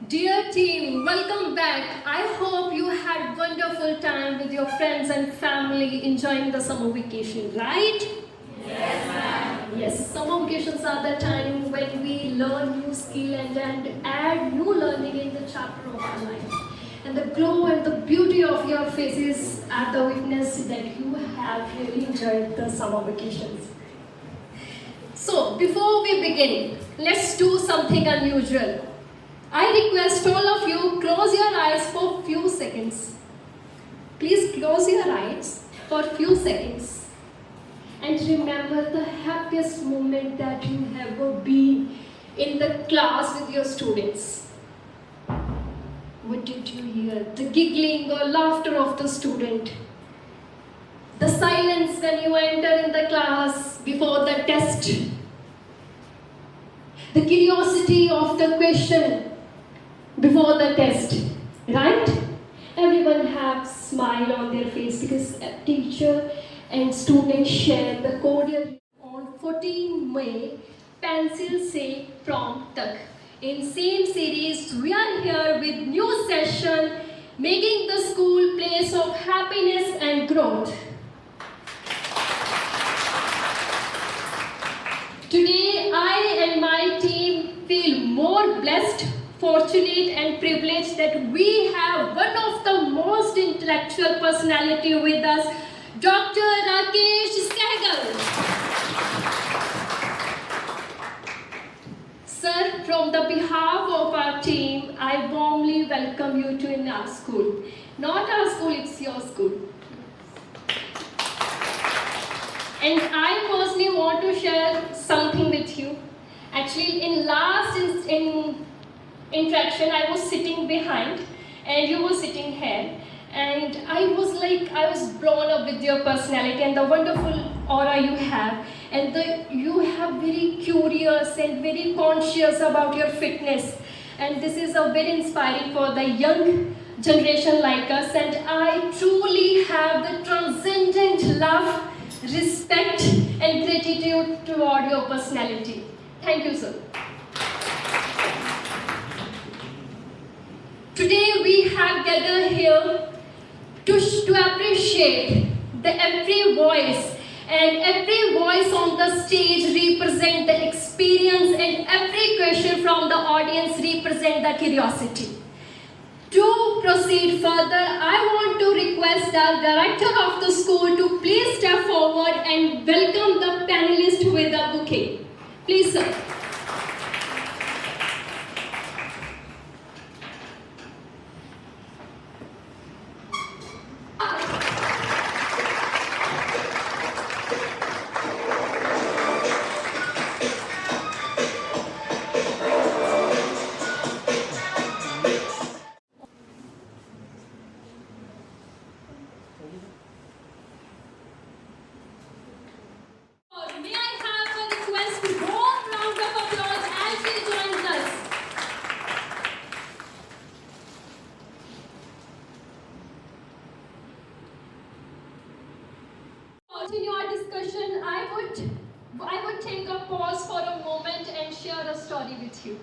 Dear team, welcome back. I hope you had wonderful time with your friends and family enjoying the summer vacation, right? Yes, ma'am. Yes, summer vacations are the time when we learn new skill and add new learning in the chapter of our life. And the glow and the beauty of your faces are the witness that you have really enjoyed the summer vacations. So, before we begin, let's do something unusual. I request all of you close your eyes for few seconds. Please close your eyes for few seconds and remember the happiest moment that you have ever been in the class with your students. What did you hear? The giggling or laughter of the student. The silence when you enter in the class before the test. The curiosity of the question before the test, right? Everyone have smile on their face because a teacher and students share the cordial. On 14 May, Pencil Se Prom Tak. In same series, we are here with new session, making the school place of happiness and growth. Today, I and my team feel more blessed, fortunate and privileged that we have one of the most intellectual personality with us, Dr. Rakesh Sehgal. Sir, from the behalf of our team, I warmly welcome you to in our school. Not our school, it's your school. And I personally want to share something with you. Actually, in last interaction, I was sitting behind and you were sitting here. And I was blown up with your personality and the wonderful aura you have. And you have very curious and very conscious about your fitness. And this is a very inspiring for the young generation like us. And I truly have the transcendent love, respect and gratitude toward your personality. Thank you, sir. Today we have gathered here to appreciate every voice, and every voice on the stage represent the experience and every question from the audience represent the curiosity. To proceed further, I want to request the director of the school to please step forward and welcome the panelists with a bouquet. Please, sir. May I have a request? Warm round of applause as she joins us. Continue our discussion. I would take a pause for a moment and share a story with you.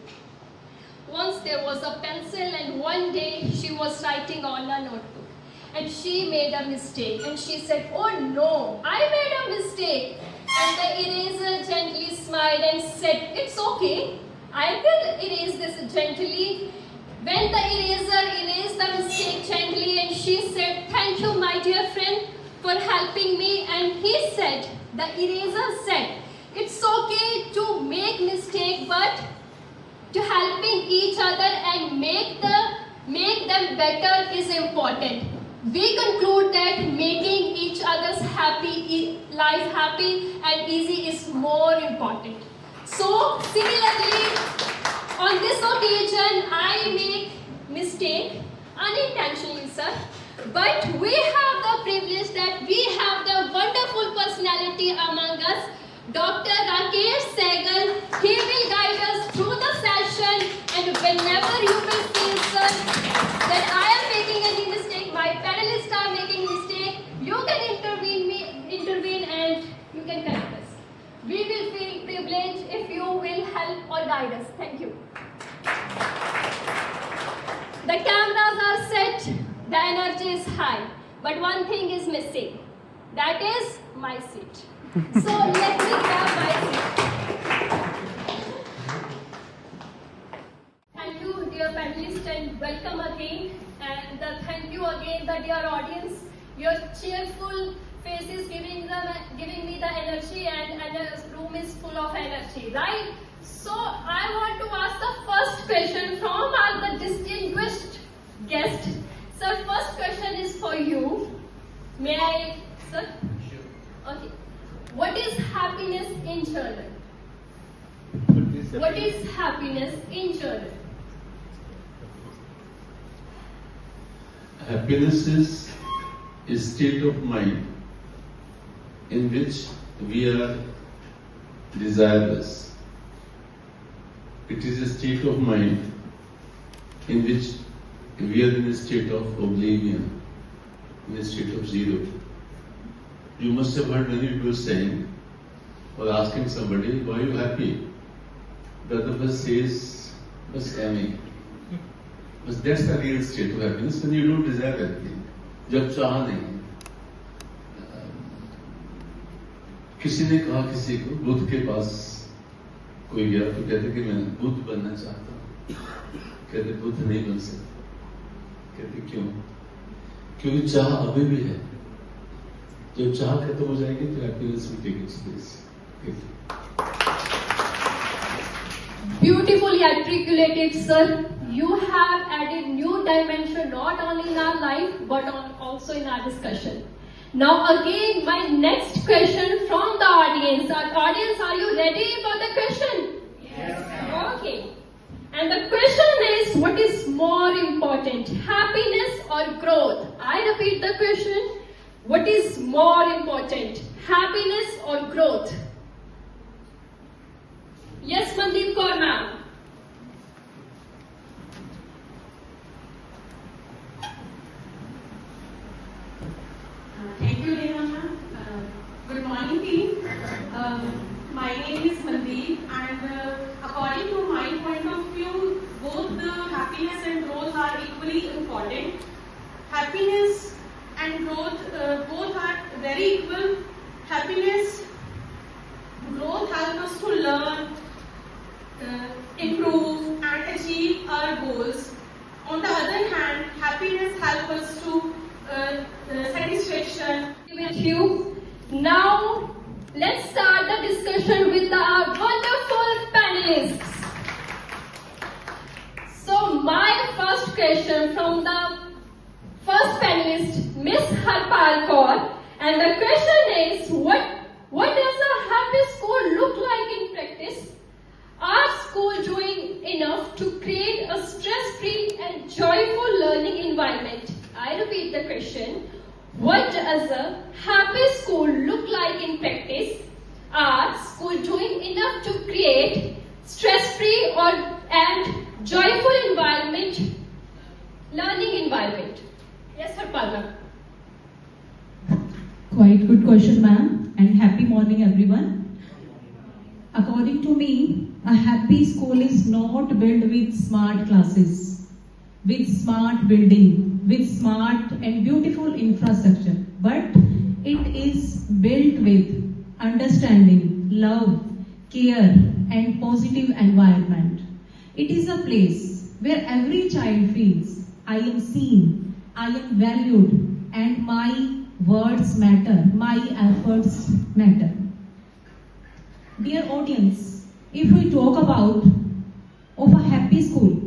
Once there was a pencil and one day she was writing on a notebook and she made a mistake and she said, "Oh no, I made a mistake." And the eraser gently smiled and said, "It's okay, I will erase this gently." When the eraser erased the mistake gently and she said, "Thank you my dear friend for helping me." And he said, the eraser said, "It's okay to make mistake, but to helping each other and make them better is important." We conclude that making each other's life happy and easy is more important. So similarly, on this occasion, I make mistake unintentionally, sir. But we have the privilege that we have the wonderful personality among us, Dr. Rakesh Sehgal. He will guide us through the session, and whenever you will feel, sir, that I am making any mistake, my panelists are making mistake, you can intervene and you can correct us. We will feel privileged if you will help or guide us. Thank you. The cameras are set, the energy is high, but one thing is missing. That is my seat. So let me grab my seat. Thank you, dear panelists, and welcome again. And thank you again, the dear audience. Your cheerful faces giving me the energy, and the room is full of energy, right? So I want to ask the first question from the distinguished guest. Sir, first question is for you. May I, sir? Sure. Okay. What is happiness in children? What is happiness in children? Happiness is a state of mind in which we are desireless. It is a state of mind in which we are in a state of oblivion, in a state of zero. You must have heard many people saying or asking somebody, why are you happy? The other person says, "Bas aime." But that's the real state of happiness when you don't desire anything. जब चाह नहीं. किसी ने कहा किसी को, बुद्ध के पास कोई गया तो कहते कि मैं बुद्ध बनना चाहता हूँ. कहते बुद्ध नहीं बन सकते. कहते क्यों? क्योंकि चाह अभी भी है. जब चाह खत्म हो जाएगी तो happiness will take its place. Beautifully articulated, sir. You have added new dimension not only in our life but also in our discussion. Now again, my next question from the audience. Our audience, are you ready for the question? Yes. Okay. And the question is, what is more important, happiness or growth? I repeat the question. What is more important, happiness or growth? Yes, Mandeep Kaur ma'am. Thank you, Rehana. Good morning, team. My name is Mandeep, and according to my point of view, both the happiness and growth are equally important. Happiness and growth both are very equal. Happiness, growth help us to learn, improve, and achieve our goals. On the other hand, happiness help us to satisfaction. With you. Now, let's start the discussion with our wonderful panelists. So, my first question from the first panelist, Miss Harpal Kaur, and the question is, what does a happy school look like in practice? Are schools doing enough to create a stress-free and joyful learning environment? I repeat the question. What does a happy school look like in practice? Are schools doing enough to create stress-free and joyful environment, learning environment? Yes, Harpal. Quite good question, ma'am, and happy morning, everyone. According to me, a happy school is not built with smart classes, with smart building, with smart and beautiful infrastructure, but it is built with understanding, love, care, and positive environment. It is a place where every child feels, I am seen, I am valued, and my words matter, my efforts matter. Dear audience, if we talk about of a happy school,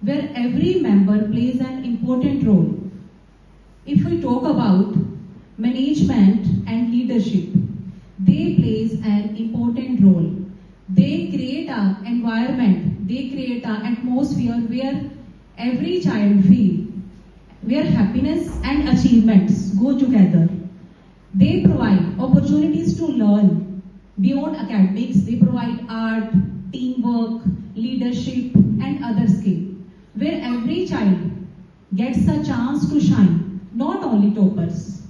where every member plays an important role. If we talk about management and leadership, they plays an important role. They create an environment, they create an atmosphere where every child feels, where happiness and achievements go together. They provide opportunities to learn beyond academics. They provide art, teamwork, leadership, and other skills, where every child gets a chance to shine, not only toppers.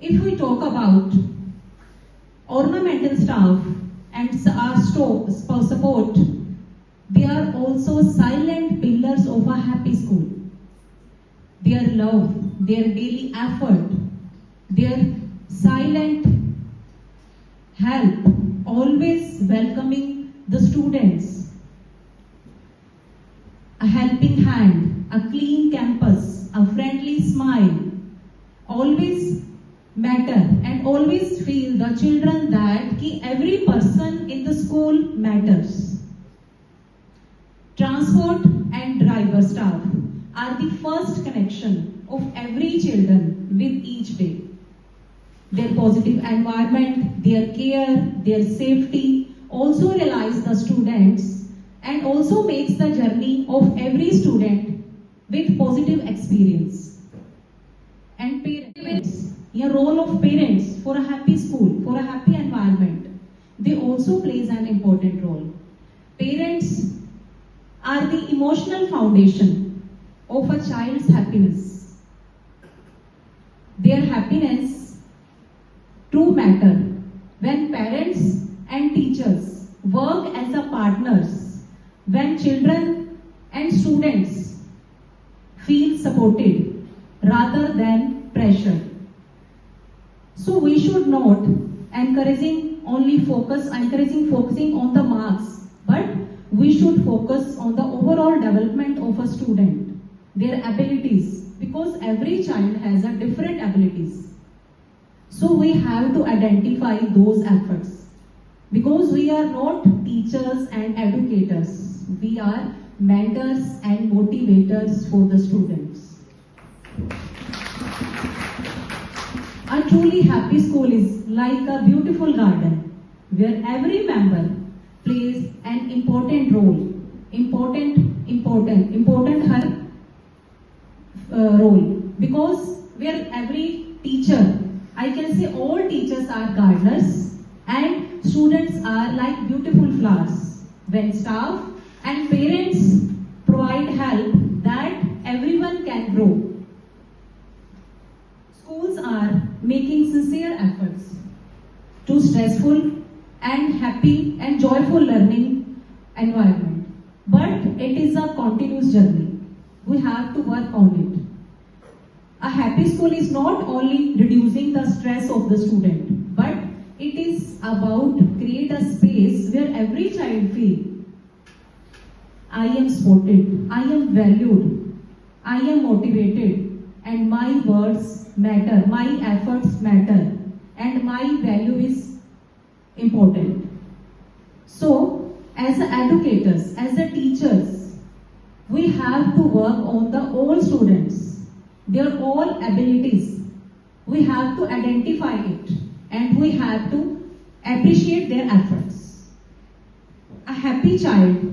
If we talk about ornamental staff and our support, they are also silent pillars of a happy school. their love, their daily effort, their silent help, always welcoming the students, a helping hand, a clean campus, a friendly smile, always matter and always feel the children that every person in the school matters. Transport and driver staff are the first connection of every children with each day. Their positive environment, their care, their safety also realize the students and also makes the journey of every student with positive experience. And parents, a role of parents for a happy school, for a happy environment, they also plays an important role. Parents are the emotional foundation of a child's happiness. Their happiness true matter when parents and teachers work as a partners, when children and students feel supported rather than pressure. So we should not focusing on the marks, but we should focus on the overall development of a student, their abilities, because every child has a different abilities. So we have to identify those efforts, because we are not teachers and educators, we are mentors and motivators for the students. A truly happy school is like a beautiful garden where every member plays an important role, role, because where every teacher, I can say all teachers are gardeners and students are like beautiful flowers. When staff and parents provide help that everyone can grow. Schools are making sincere efforts to stressful and happy and joyful learning environment. But it is a continuous journey. We have to work on it. A happy school is not only reducing the stress of the student, but it is about create a space where every child feels I am supported, I am valued, I am motivated, and my words matter, my efforts matter, and my value is important. So, as educators, as teachers, we have to work on the all students, their all abilities. We have to identify it, and we have to appreciate their efforts. A happy child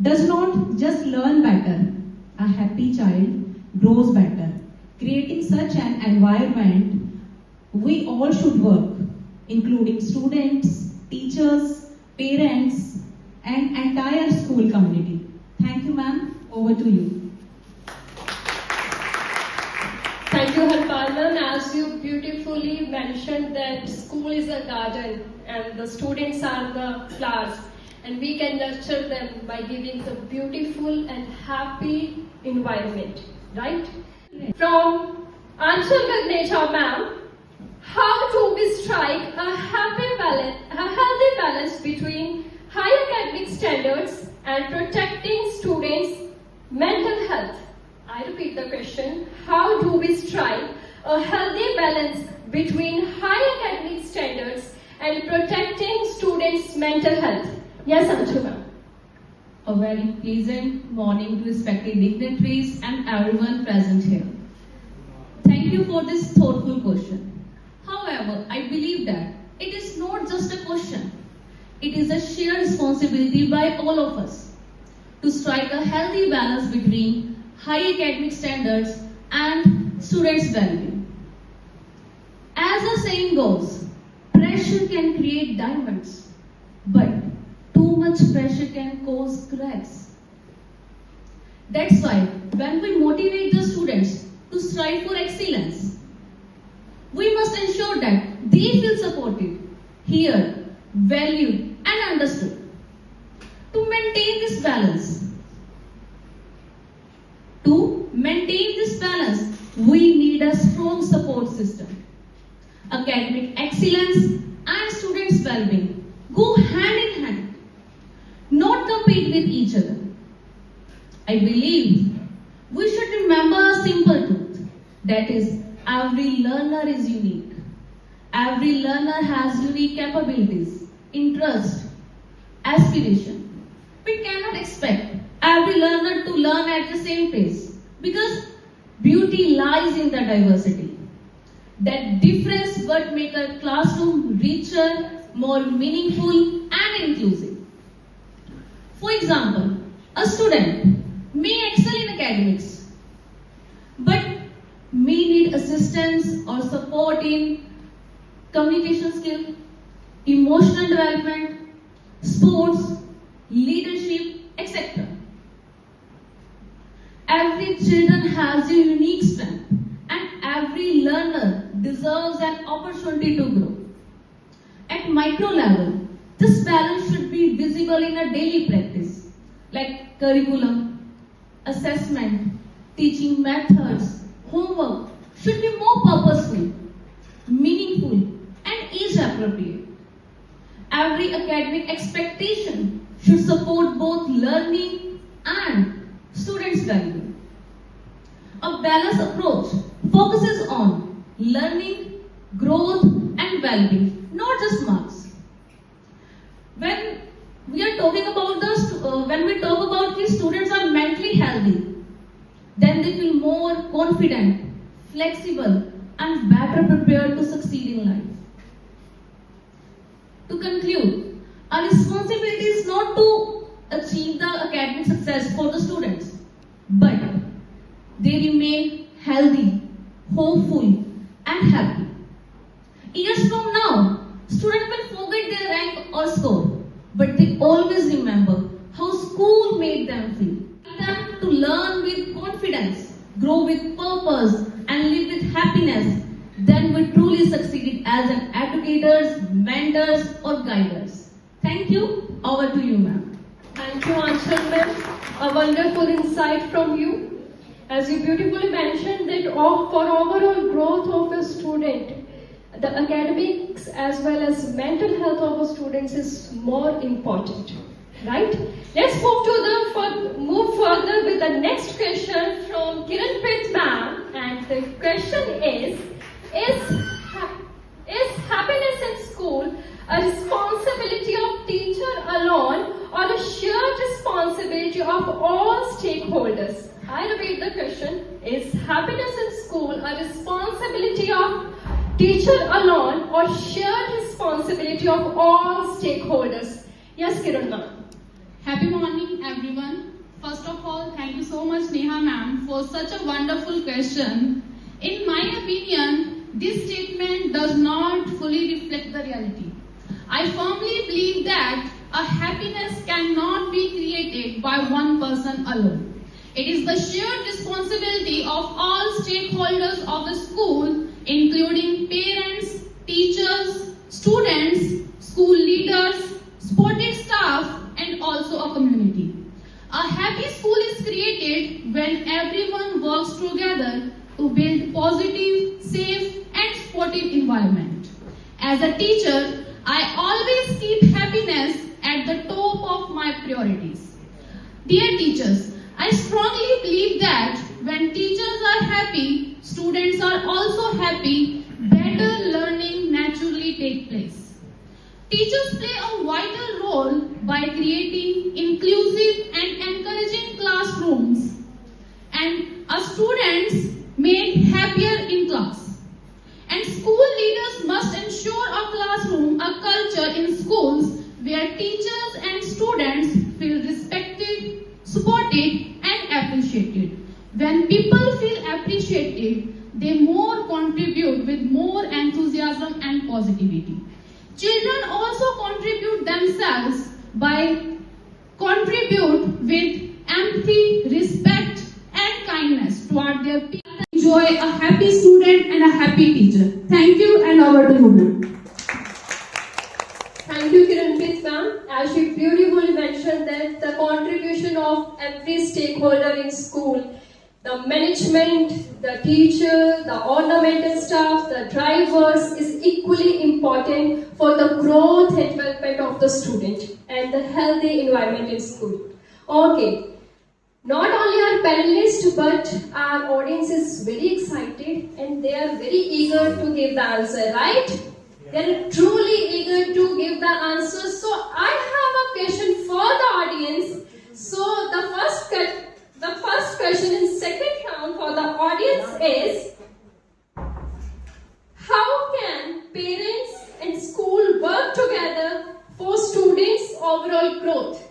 does not just learn better, a happy child grows better. Creating such an environment, we all should work, including students, teachers, parents, and entire school community. Thank you, ma'am. Over to you. Thank you, Harpal. As you beautifully mentioned that school is a garden and the students are the flowers, and we can nurture them by giving the beautiful and happy environment, right? From Anshul Gagnecha ma'am, how do we strike a healthy balance between high academic standards and protecting students' mental health? I repeat the question. How do we strike a healthy balance between high academic standards and protecting students' mental health? Yes, Anshul ma'am. A very pleasant morning to respected dignitaries and everyone present here. Thank you for this thoughtful question. However, I believe that it is not just a question. It is a shared responsibility by all of us to strike a healthy balance between high academic standards and students' well-being. As the saying goes, pressure can create diamonds, but too much pressure can cause cracks. That's why when we motivate the students to strive for excellence, we must ensure that they feel supported, heard, valued, and understood. To maintain this balance, we need a strong support system. Academic excellence and students' well-being go hand in hand, not compete with each other. I believe we should remember a simple truth, that is, every learner is unique. Every learner has unique capabilities, interest, aspiration. We cannot expect every learner to learn at the same pace because beauty lies in the diversity. That difference what makes a classroom richer, more meaningful and inclusive. For example, a student may excel in academics, but may need assistance or support in communication skill, emotional development, sports, leadership, etc. Every child has a unique strength and every learner deserves an opportunity to grow. At micro level, this balance should be visible in a daily practice like curriculum, assessment, teaching methods, homework should be more purposeful, meaningful and age appropriate. Every academic expectation should support both learning and students' well-being. A balanced approach focuses on learning, growth and well-being, not just marks. When we talk about the students are mentally healthy, then they feel more confident, flexible and better prepared to succeed in life. To conclude, our responsibility is not to achieve the academic success for the students, but they remain healthy, hopeful and happy. Years from now, students will forget their rank or score, but they always remember how school made them feel. Them to learn with confidence, grow with purpose and live with happiness, then we truly succeeded as an educators, mentors or guiders. Thank you. Over to you, ma'am. Thank you, Anshul ma'am. A wonderful insight from you. As you beautifully mentioned that for overall growth of a student, the academics as well as mental health of a student is more important. Right? Let's move further with the next question from Kiranpreet ma'am, and the question is happiness in school a responsibility of teacher alone or a shared responsibility of all stakeholders? I repeat the question, is happiness in school a responsibility of teacher alone or shared responsibility of all stakeholders? Yes, Kiran ma'am. Happy morning, everyone. First of all, thank you so much, Neha ma'am, for such a wonderful question. In my opinion, this statement does not fully reflect the reality. I firmly believe that a happiness cannot be created by one person alone. It is the shared responsibility of all stakeholders of the school, including parents, teachers, students, school leaders, supporting staff, and also a community. A happy school is created when everyone works together to build positive, safe, and supportive environment. As a teacher, I always keep happiness at the top of my priorities. Dear teachers, I strongly believe that when teachers are happy, students are also happy, better learning naturally takes place. Teachers play a vital role by creating inclusive and encouraging classrooms, and our students made happier in class. And school leaders must ensure a culture in schools where teachers and students feel respected, supported and appreciated. When people feel appreciated, they more contribute with more enthusiasm and positivity. Children also contribute themselves by contribute with empathy, respect and kindness toward their peers. Enjoy a happy student and a happy teacher. Thank you and over to you, ma'am. Thank you, Kiranpreet ma'am. As you beautifully mentioned that the contribution of every stakeholder in school The management, the teacher, the ornamental staff, the drivers is equally important for the growth and development of the student and the healthy environment in school. Okay, not only our panelists but our audience is very excited and they are very eager to give the answer, right? They are truly eager to give the answer. So I have a question for the audience. So the first question in second round for the audience is, how can parents and school work together for students' overall growth?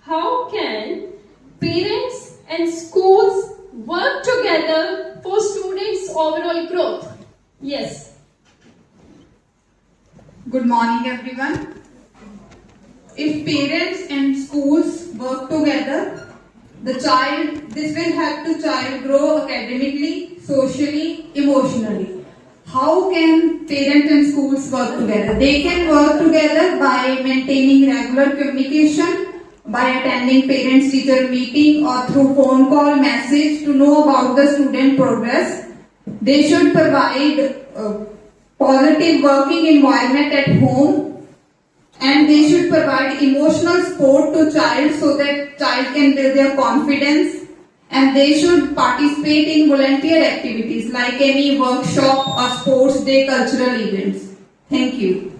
How can parents and schools work together for students' overall growth? Yes. Good morning, everyone. If parents and schools work together, this will help the child grow academically, socially, emotionally. How can parents and schools work together? They can work together by maintaining regular communication, by attending parents-teacher meeting or through phone call, message to know about the student progress. They should provide a positive working environment at home, and they should provide emotional support to child so that child can build their confidence, and they should participate in volunteer activities like any workshop or sports day, cultural events. Thank you.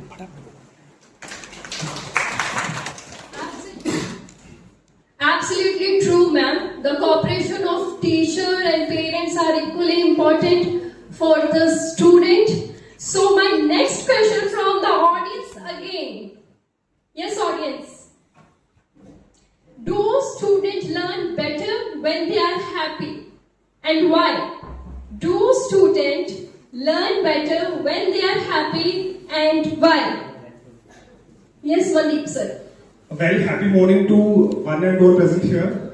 Absolutely true, ma'am. The cooperation of teacher and parents are equally important for the student. So my next question from the audience again. Yes, audience. Do students learn better when they are happy? And why? Do students learn better when they are happy and why? Yes, Mandeep sir. A very happy morning to one and all present here,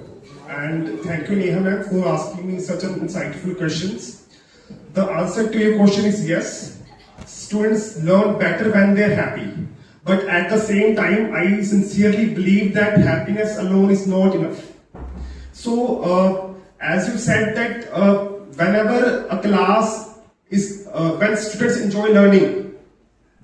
and thank you Neha ma'am for asking me such an insightful questions. The answer to your question is yes. Students learn better when they are happy, but at the same time I sincerely believe that happiness alone is not enough. So as you said that whenever a class is when students enjoy learning,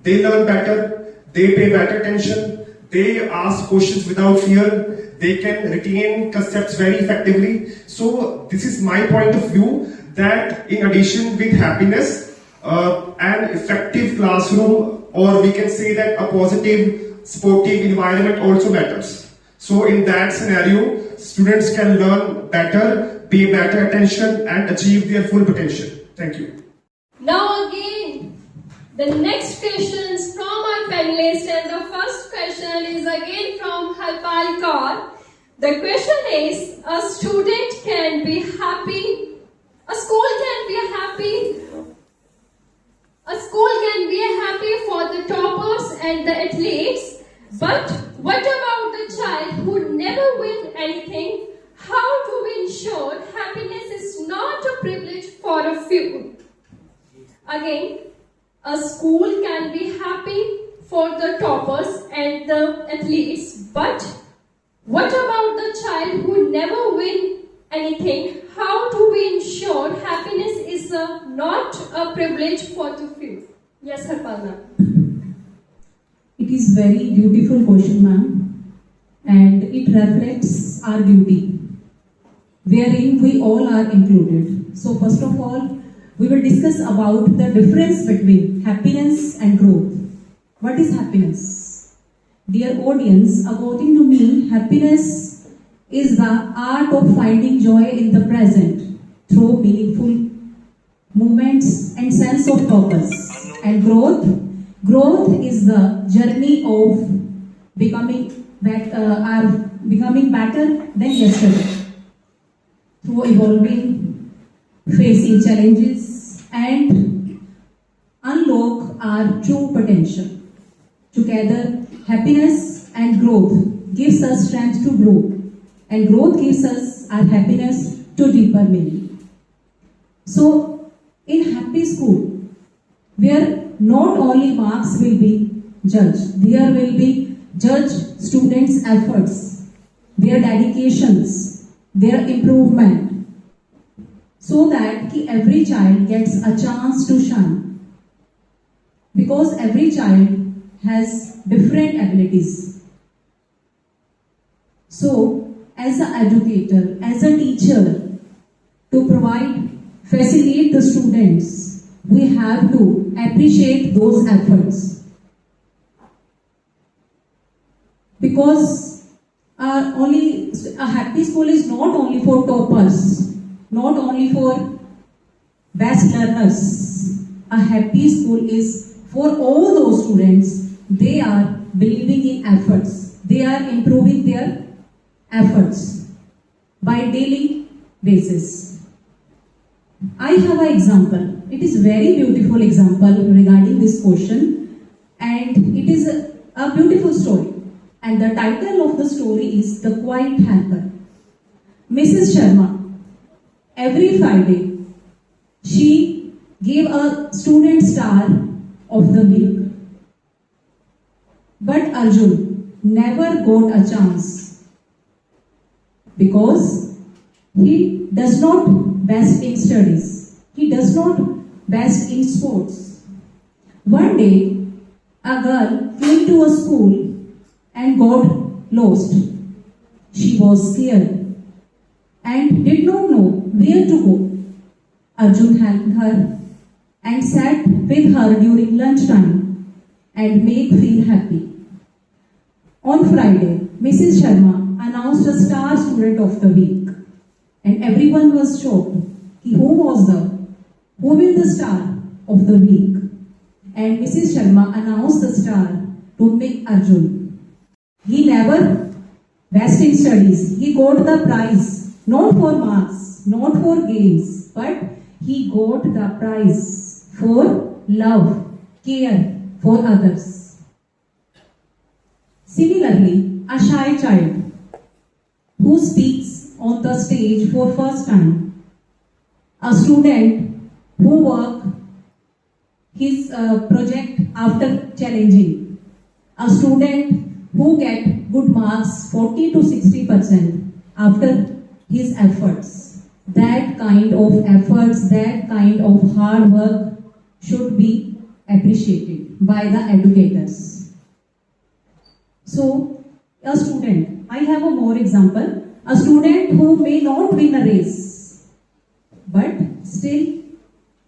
they learn better, they pay better attention, they ask questions without fear, they can retain concepts very effectively. So this is my point of view, that in addition with happiness, an effective classroom, or we can say that a positive sportive environment also matters. So in that scenario, students can learn better, pay better attention and achieve their full potential. Thank you. Now again, the next questions from our panelists, and the first question is again from Harpal Kaur. The question is, a student can be happy, a school can be happy for the toppers and the athletes, but what about the child who never win anything? How do we ensure happiness is not a privilege for a few? Again, a school can be happy for the toppers and the athletes, but what about the child who never win anything? How do we ensure happiness is not a privilege for the few? Yes, Harpal. It is very beautiful question, ma'am, and it reflects our duty, wherein we all are included. So first of all, we will discuss about the difference between happiness and growth. What is happiness? Dear audience, according to me, happiness is the art of finding joy in the present through meaningful moments and sense of purpose. And growth is the journey of becoming better than yesterday through evolving, facing challenges, and unlock our true potential. Together, happiness and growth gives us strength to grow, and growth gives us our happiness to deeper meaning. So, in happy school, where not only marks will be judged, there will be judged students' efforts, their dedications, their improvement, so that every child gets a chance to shine. Because every child has different abilities. So, as an educator, as a teacher, to facilitate the students, we have to appreciate those efforts. Because only a happy school is not only for toppers, not only for best learners. A happy school is for all those students. They are believing in efforts. They are improving their efforts by daily basis. I have an example. It is very beautiful example regarding this question, and it is a beautiful story. And the title of the story is The Quiet Helper. Mrs. Sharma, every Friday, she gave a student star of the week. But Arjun never got a chance because he does not best in studies. He does not best in sports. One day, a girl came to a school and got lost. She was scared and did not know where to go. Arjun helped her and sat with her during lunchtime and made her feel happy. On Friday, Mrs. Sharma announced a star student of the week, and everyone was shocked. Who will the star of the week? And Mrs. Sharma announced the star to make Arjun. He never best in studies. He got the prize, not for marks, not for games, but he got the prize for love, care for others. Similarly, a shy child who speaks on the stage for first time, a student who work his project after challenging, a student who get good marks 40 to 60% after his efforts. That kind of efforts, that kind of hard work should be appreciated by the educators. So, a student, I have a more example, a student who may not win a race, but still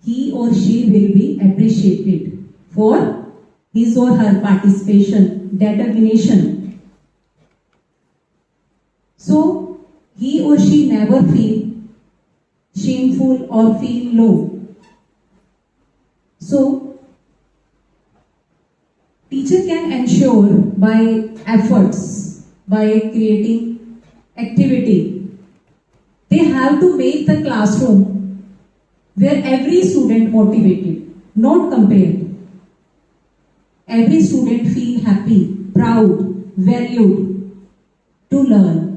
he or she will be appreciated for his or her participation, determination. So, he or she never feel shameful or feel low. So, teacher can ensure by efforts, by creating activity. They have to make the classroom where every student motivated, not compared. Every student feel happy, proud, valued to learn.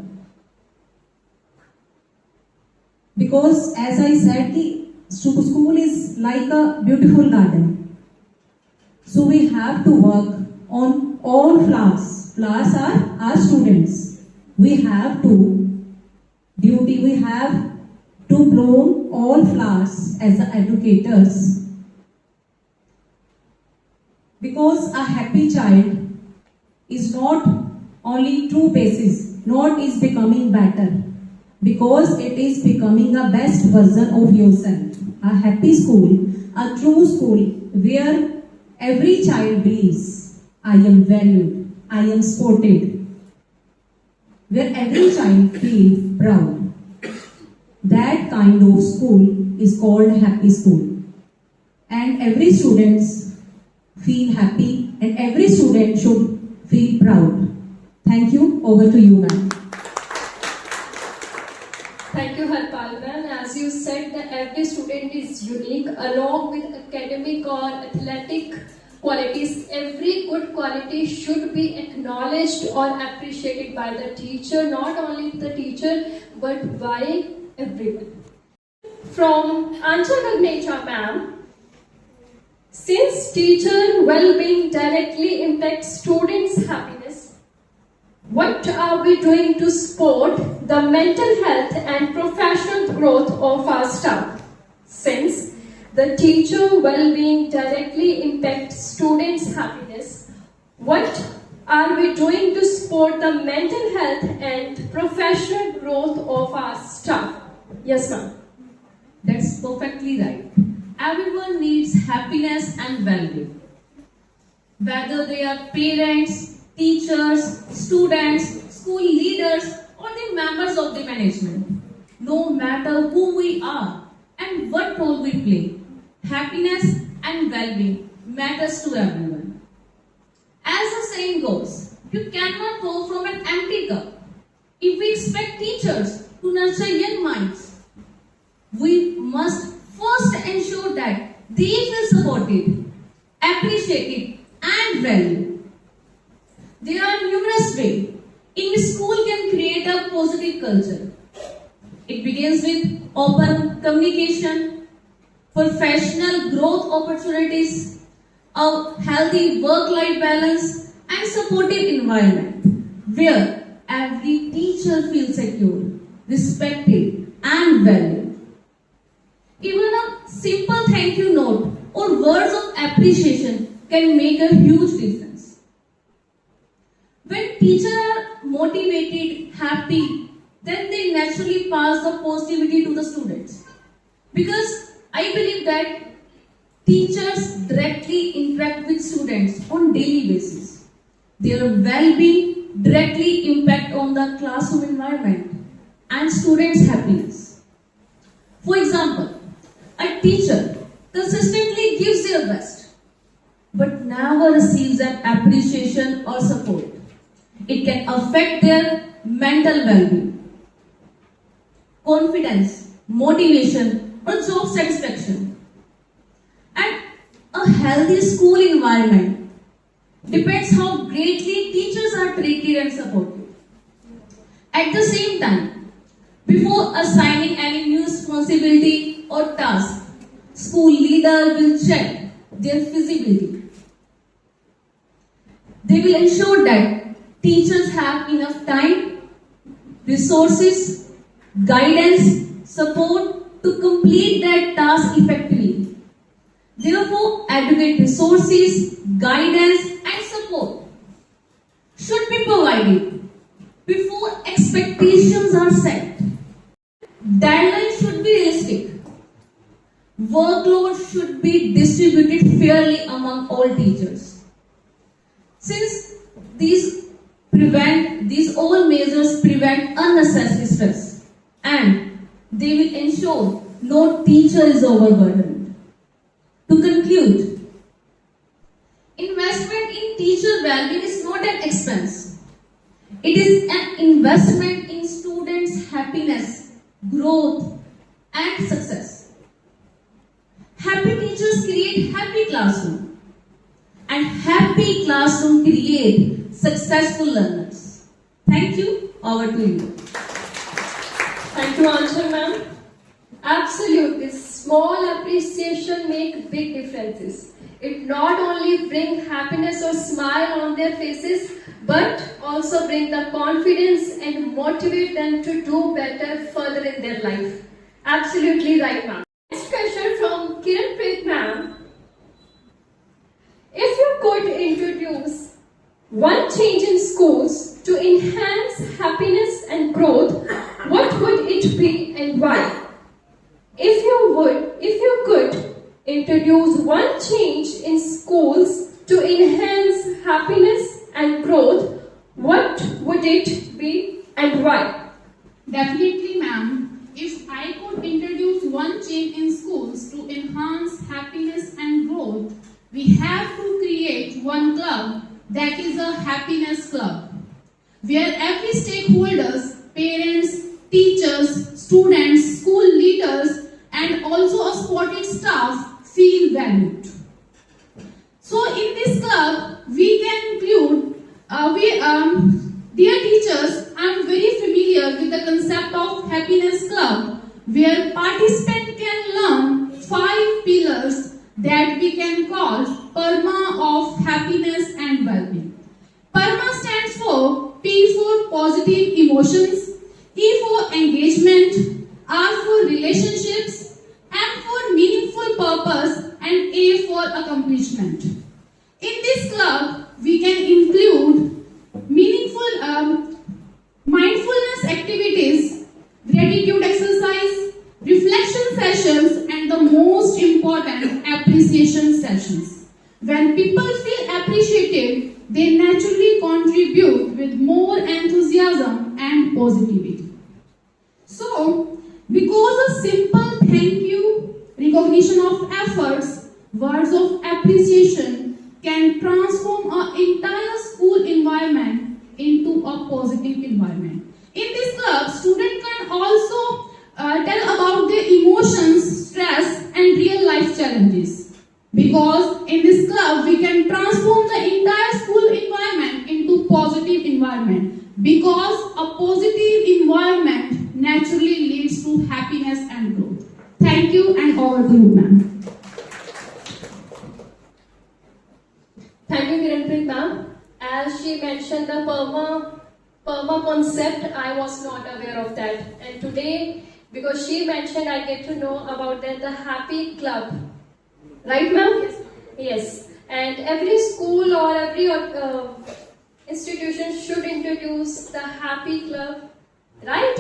Because as I said, the school is like a beautiful garden. So we have to work on all flowers. Flowers are our students. We have to bloom all flowers as educators. Because a happy child is not only two paces, not is becoming better. Because it is becoming a best version of yourself. A happy school, a true school where every child believes, I am valued, I am supported. Where every child feels proud. That kind of school is called happy school. And every student feel happy and every student should feel proud. Thank you. Over to you, ma'am. Thank you, Harpal ma'am. As you said, that every student is unique along with academic or athletic qualities. Every good quality should be acknowledged or appreciated by the teacher, not only the teacher but by everyone. From Anchal Gagnecha ma'am, since teacher well-being directly impacts students' happiness, What are we doing to support the mental health and professional growth of our staff? Since the teacher well-being directly impacts students' happiness, what are we doing to support the mental health and professional growth of our staff? Yes, ma'am. That's perfectly right. Everyone needs happiness and well-being. Whether they are parents, teachers, students, school leaders, or the members of the management. No matter who we are and what role we play, happiness and well-being matters to everyone. As the saying goes, you cannot pour from an empty cup. If we expect teachers to nurture young minds, we must first ensure that they feel supported, appreciated, and valued. There are numerous ways in which school can create a positive culture. It begins with open communication, professional growth opportunities, a healthy work-life balance, and supportive environment where every teacher feels secure, respected, and valued. Even a simple thank you note or words of appreciation can make a huge difference. When teachers are motivated, happy, then they naturally pass the positivity to the students. Because I believe that teachers directly interact with students on daily basis. Their well-being directly impact on the classroom environment and students' happiness. For example, a teacher consistently gives their best, but never receives an appreciation or support. It can affect their mental well-being, confidence, motivation, or job satisfaction. And a healthy school environment depends how greatly teachers are treated and supported. At the same time, before assigning any new responsibility or task, school leader will check their feasibility. They will ensure that teachers have enough time, resources, guidance, support to complete that task effectively. Therefore, adequate resources, guidance, and support should be provided before expectations are set. Deadlines should be realistic. Workload should be distributed fairly among all teachers. Since these all measures prevent unnecessary stress and they will ensure no teacher is overburdened. To conclude, investment in teacher well-being is not an expense. It is an investment in students' happiness, growth, and success. Happy teachers create happy classroom, and happy classroom create successful learners. Thank you. Over to you. Thank you, Anshul ma'am. Absolutely, small appreciation make big differences. It not only bring happiness or smile on their faces, but also bring the confidence and motivate them to do better further in their life. Absolutely right, ma'am. Next question from Kiranpreet ma'am. If you could introduce one change in schools to enhance happiness and growth, what would it be and why? If you could introduce one change in schools to enhance happiness and growth, what would it be and why? Definitely, ma'am. If I could introduce one change in schools to enhance happiness and growth, we have to create one club that is a happiness club, where every stakeholders, parents, teachers, students, school leaders, and also a supporting staff feel valued. So in this club, we can include, dear teachers, I am very familiar with the concept of happiness club, where participants can learn 5 pillars that we can call PARMA of happiness and well-being. PARMA stands for P for positive emotions, E for engagement, R for relationships, M for meaningful purpose, and A for accomplishment. In this club, we can include meaningful mindfulness activities, gratitude exercise, reflection sessions, and the most important, appreciation sessions. When people feel appreciated, they naturally contribute with more enthusiasm and positivity. So, because a simple thank you, recognition of efforts, words of appreciation can transform our entire school environment into a positive environment. In this club, students can also tell about their emotions, stress, and real life challenges. Because in this club, we can transform the entire school environment into positive environment. Because a positive environment naturally leads to happiness and growth. Thank you, and over to you, ma'am. Thank you, Kiranpreet ma'am. As she mentioned the PERMA concept, I was not aware of that. And today, because she mentioned, I get to know about the Happy Club. Right, ma'am? Yes. And every school or every institution should introduce the Happy Club, right?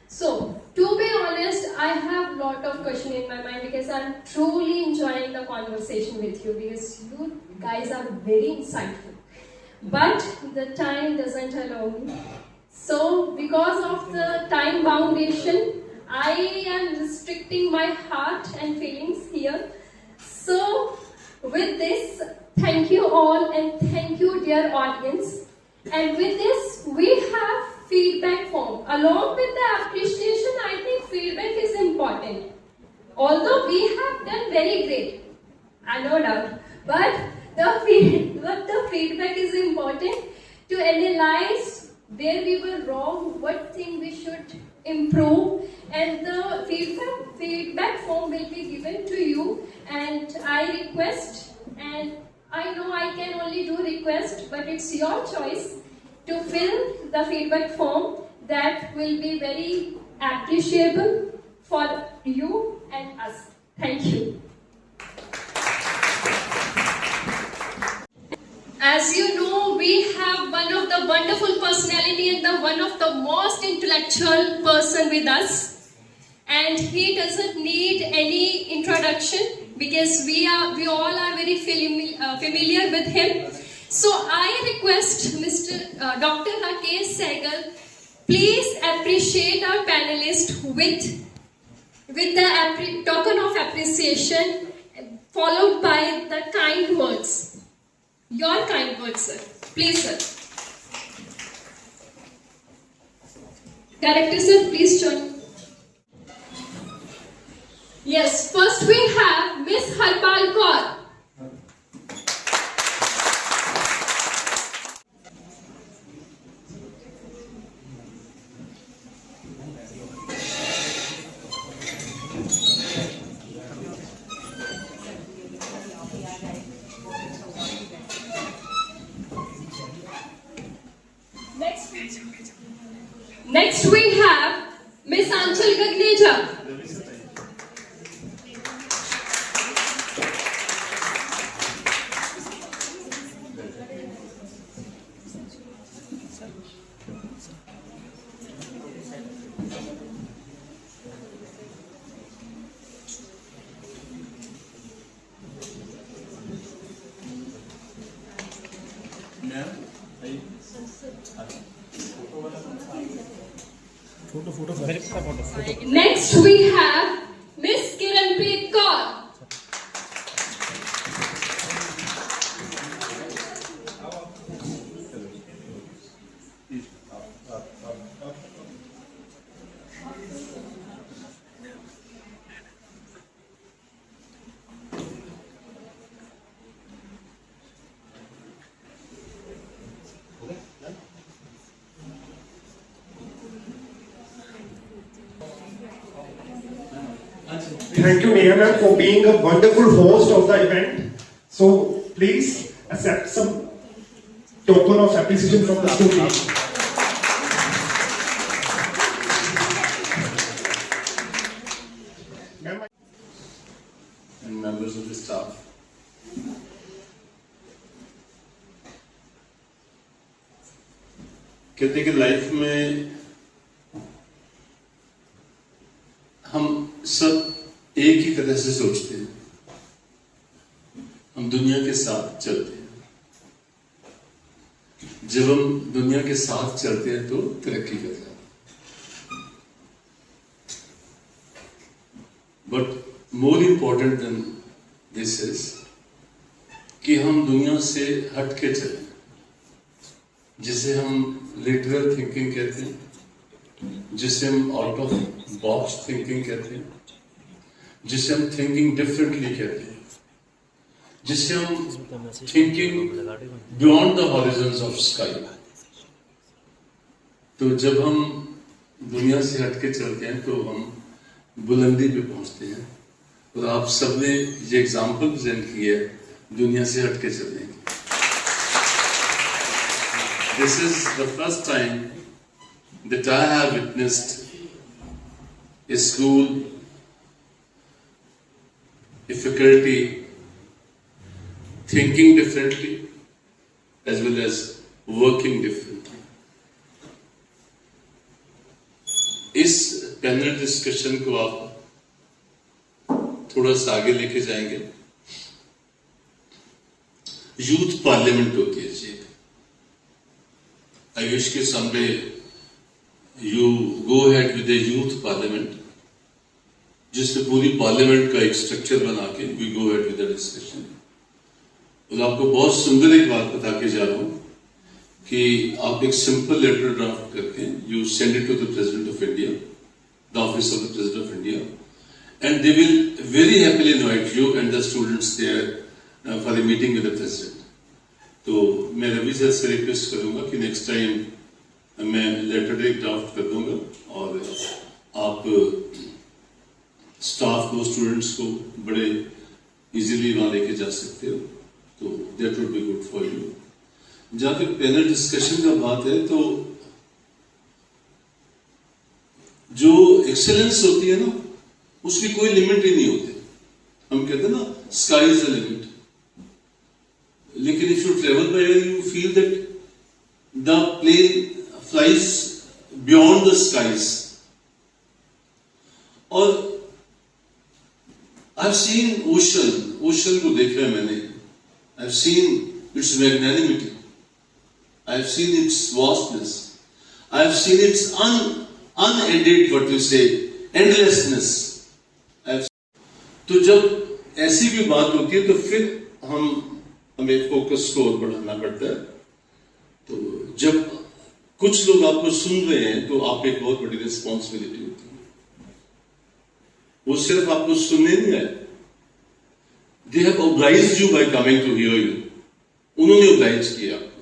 So, to be honest, I have a lot of questions in my mind because I'm truly enjoying the conversation with you because you guys are very insightful. But the time doesn't allow me. So, because of the time foundation, I am restricting my heart and feelings here. So, with this, thank you all and thank you, dear audience. And with this, we have feedback form. Along with the appreciation, I think feedback is important. Although we have done very great, I no doubt, but the feedback is important to analyze where we were wrong, what thing we should improve, and the feedback form will be given to you. And I request, and I know I can only do request, but it's your choice to fill the feedback form. That will be very appreciable for you and us. Thank you. As you know, we have one of the wonderful personality and one of the most intellectual person with us, and he doesn't need any introduction because we all are very familiar with him. So I request Mr. Dr. Rakesh Sehgal, please appreciate our panelist with the token of appreciation, followed by the kind words. Your kind words, sir. Please, sir. Director, sir, please join. Yes, first we have Miss Harpal Kaur. Next we have Miss Anchal Gagneja. Next we have Miss Kiranpreet Kaur. Thank you, Neha ma'am, for being a wonderful host of the event. So please accept some token of appreciation from the school team. members of the staff. कहते हैं कि life में हम सब एक ही तरह से सोचते हैं, हम दुनिया के साथ चलते हैं। जब हम दुनिया के साथ चलते हैं तो तरक्की करते हैं। But more important then this is कि हम दुनिया से हट के चलें, जिसे हम लिटरल थिंकिंग कहते हैं, जिसे हम आउट ऑफ बॉक्स थिंकिंग कहते हैं, जिसे हम थिंकिंग डिफरेंटली कहते हैं, जिसे हम thinking beyond the horizons of sky. तो जब हम दुनिया से हटके चलते हैं तो हम बुलंदी पे पहुंचते हैं। और आप सबने ये एग्जाम्पल प्रेजेंट किया है दुनिया से हटके चलने की। This is the first time that I have witnessed a school, a faculty thinking differently as well as working differently. इस पैनल डिस्कशन को आप थोड़ा सा आगे लेके जाएंगे। यूथ पार्लियामेंट होती है जी। I wish कि someday you go ahead with a youth parliament, जिसमें पूरी पार्लियामेंट का एक स्ट्रक्चर बना के we go ahead with the discussion। और आपको बहुत सुंदर एक बात बता के जा रहा हूं कि आप एक सिंपल लेटर ड्राफ्ट करके you send it to the President of India, the office of the President of India, and they will very happily invite you and the students there for a meeting with the President। तो मैं Ravi sir से request करूंगा कि next time मैं letter एक draft कर दूंगा और आप स्टाफ को, स्टूडेंट्स को बड़े इजीली वहां लेके जा सकते हो। तो that would be good for you. जहां तक पैनल डिस्कशन का बात है, तो जो एक्सेलेंस होती है ना, उसकी कोई लिमिट ही नहीं होती। हम कहते हैं ना स्काई इज द लिमिट, लेकिन if you travel by air you feel that the plane flies beyond the skies। और I've seen ocean को देखा है मैंने। I've seen its magnanimity, I've seen its vastness, I've seen its unended, what you say, endlessness। तो जब ऐसी भी बात होती है तो फिर हमें फोकस को और बढ़ाना पड़ता है। तो जब कुछ लोग आपको सुन रहे हैं तो आप एक बहुत बड़ी रिस्पॉन्सिबिलिटी होती है। वो सिर्फ आपको सुनने नहीं आए, they have obliged you by coming to hear you. उन्होंने ऑब्लाइज किया आपको,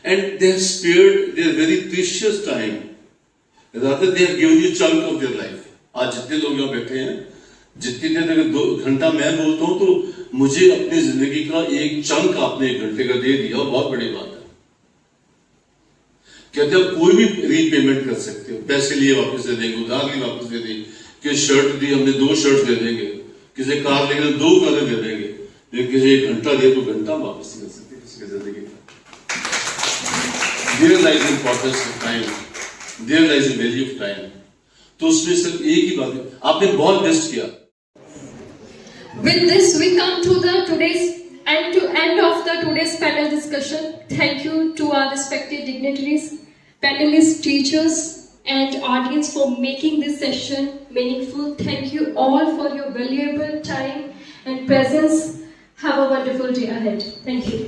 and they have spared their very precious time, rather they have given you chunk of their life. आज जितने लोग यहाँ बैठे हैं, जितनी देर अगर 2 घंटा मैं बोलता हूं तो मुझे अपनी जिंदगी का एक चंक आपने 1 घंटे का दे दिया, बहुत बड़ी बात है। कहते हैं कोई भी रीपेमेंट कर सकते हो, पैसे लिए वापस दे देंगे, उधार लिए वापस दे देंगे, कि शर्ट दी हमने 2 शर्ट दे देंगे, किसी कार लेकर 2 कारें दे देंगे, लेकिन किसी 1 घंटा दिए तो घंटा वापस नहीं कर सकते किसी की जिंदगी का। There lies importance of time, there lies the value of time. तो उसमें सिर्फ एक ही बात है, आपने बहुत बेस्ट किया। With this, we come to the end of the today's panel discussion. Thank you to our respected dignitaries, panelists, teachers, and audience for making this session meaningful. Thank you all for your valuable time and presence. Have a wonderful day ahead. Thank you.